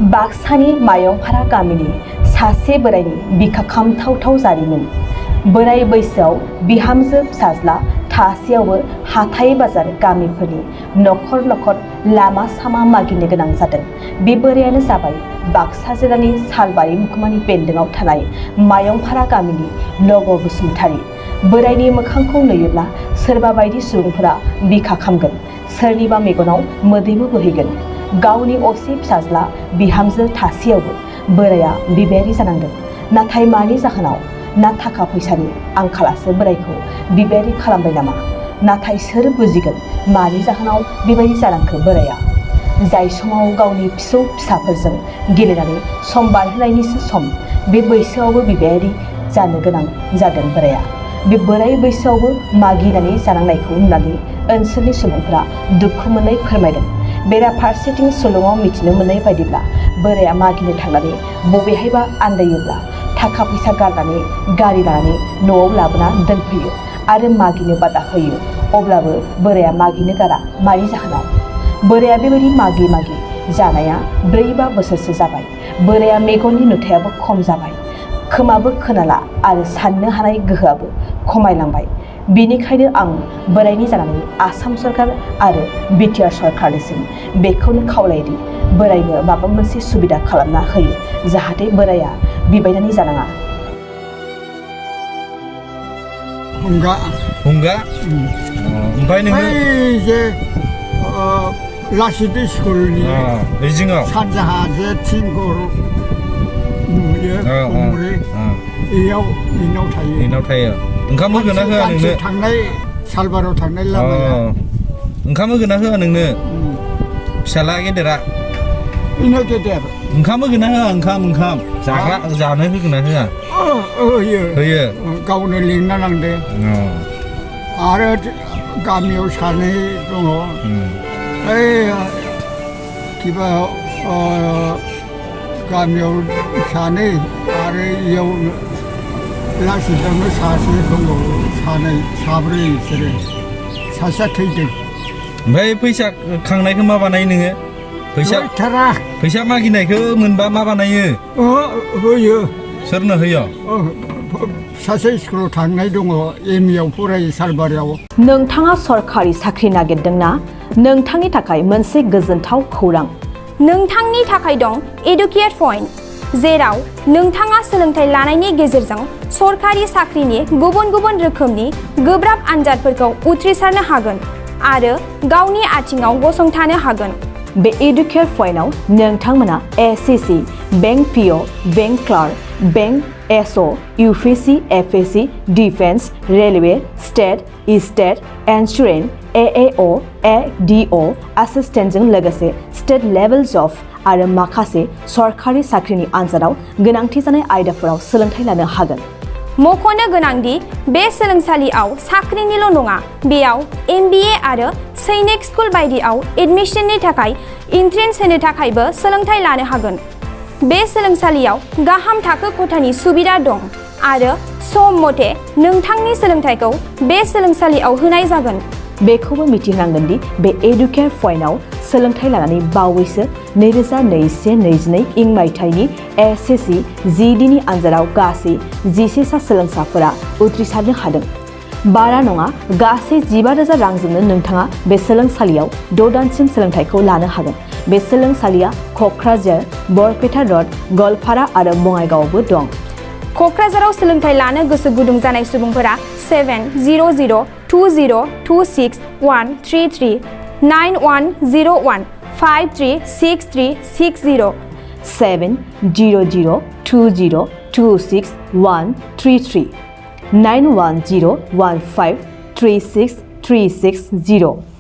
बाक्सानि मायंफारा गामिनि सासे बोरायनि बिखा खामथावथाव जारिमिन। बोराय बैसोआव बिहामजो फिसाज्ला थासेयावबो हाथाय बाजार गामिफोरनि नखर नखर लामा सामा मागिनो गोनां जादों। बे बोरायानो जाबाय बाक्सा जिल्लानि सालबारि महकुमानि बेन्दोंआव थानाय मायंफारा गामिनि लग' बसुमतारी। बोरायनि मोखांखौ नुयोब्ला सोरबा बायदि सुबुंफोरा बिखा खामगोन, सोरनिबा मेगनाव मोदैबो बोहैगोन। गावनि असे फिसाज्ला बिहामजो थासेयावबो बोराया बिबायारि जानांदों। नाथाय मानि जाहोनाव? ना थाखा फैसानि आंखालासो बोरायखौ बिबायारि खालामबाय नामा? नाथाय सोर बुजिगोन मानि जाहोनाव बेबायदि जालांखो बोराया? जाय समाव गावनि फिसौ फिसाफोरजों गेलेनानै सम बारहोनायनिसो सम, बे बैसोआवबो बिबायारि जानो गोनां जादों बोराया। बे बोराय बैसोआवबो मागिनानै जानांनायखौ नुनानै ओनसोलनि सुबुंफोरा दुखु मोननाय फोरमायदों। बेराफारसेथिं सुलुङाव मिथिनो मोननाय बायदिब्ला बोराया मागिनो थांनानै बबेहायबा आन्दायोब्ला थाखा फैसा गारनानै गारि लानानै न'आव लाबोना दोनफैयो आरो मागिनो बादा होयो। अब्लाबो बोराया मागिनो गारा। मानि जाहोनाव? बोराया बेबायदि मागि मागि जानाया 4-5 बोसोरसो जाबाय। बोराया मेगननि नुथायाबो खम जाबाय, खोमाबो खोनाला आरो साननो हानाय गोहोआबो खमायलांबाय। बेनिखायनो आं बोरायनि जानानै आसाम सरकार आरो बिटिआर सरकारनिसिम बेखौनो खावलायोदि बोरायनो माबा मोनसे सुबिदा खालामना होयो, जाहाथे बोराया बिबायनानै जानाङा। हुंगा ओमफ्राय नोङो जे लासित स्कुलनि सानजाहा जे थिंखौ नुयो इनाव थायो। ओंखाम होगोन ना होआ नोंनो? थांनाय सालबाराव थांनाय लामाया। ओंखाम होगोन ना होआ नोंनो? फिसाला गेदेरा इनो गेदेर ओंखाम होगोन ना होआ? ओंखाम जाग्रा जानो होगोन ना होआ? होयो। गावनो लिंना लांदो। आरो गामियाव सानै दङ। किबा गामियाव सानै आरो इयाव लासितावनो सासे दङ, साब्रै बिसोरो। सासेया थैदों। ओमफ्राय फैसा खांनायखौ मा बानायो नोङो? फैसा मागिनायखौ मोनबा मा बानायो? होयो। सोरनो होयो? सासे स्कुलाव थांनाय दङ, एम.इ. आव फरायो सालबारियाव। नोंथाङा सरकारि साख्रि नागिरदोंना? नोंथांनि थाखाय मोनसे गोजोनथाव खौरां। नोंथांनि थाखाय दं एडुकेट पइन्ट, जेराव नोंथाङा सोलोंथाइ लानायनि गेजेरजों सरकारि साख्रिनि गुबुन गुबुन रोखोमनि गोब्राब आनजादफोरखौ उथ्रिसारनो हागोन आरो गावनि आथिङाव गसंथानो हागोन। बे एडुकेट पइन्टआव नोंथांमोना SSC, bank PO, bank clerk, bank SO, UPSC, FSC, defence, railway, state insurance, AAO, ADO एसिस्टेन्टजों लोगोसे स्टेट लेभेल जब आरो माखासे सरकारि साख्रिनि आनजादाव गोनांथि जानाय आयदाफोराव सोलोंथाइ लानो हागोन। मख'नो गोनांदि बे सोलोंसालियाव साख्रिनिल' नङा, बेयाव MBA आरो सैनिक स्कुल बायदियाव एडमिशननि थाखाय एन्ट्रेन्स होनो थाखायबो सोलोंथाइ लानो हागोन। बे सोलोंसालियाव गाहाम थाखो खथानि सुबिदा दं आरो सम मथे नोंथांनि सोलोंथाइखौ बे सोलोंसालियाव होनाय जागोन। बेखौबो मिथिनांगोन दि बे एडुकेट पइन्टआव सोलोंथाइ लानानै बावैसो 2021-22 इं मायथाइनि एसएससि GDनि आनजादाव गासै 11 सा सोलोंसाफोरा उथ्रिसारनो हादों। बारा नङा, गासै 15,000 रांजोंनो नोंथाङा बे सोलोंसालियाव 6 दानसिम सोलोंथाइखौ लानो हागोन। बे सोलोंसालिया क'क्राझार, बरपेटा र'ड, गवालपारा आरो बङाइगावआवबो दं। क'क्राझाराव सोलोंथाइ लानो गोसो गुदुं जानाय सुबुंफोरा 70020263133 9101536360 70020263133 9101536360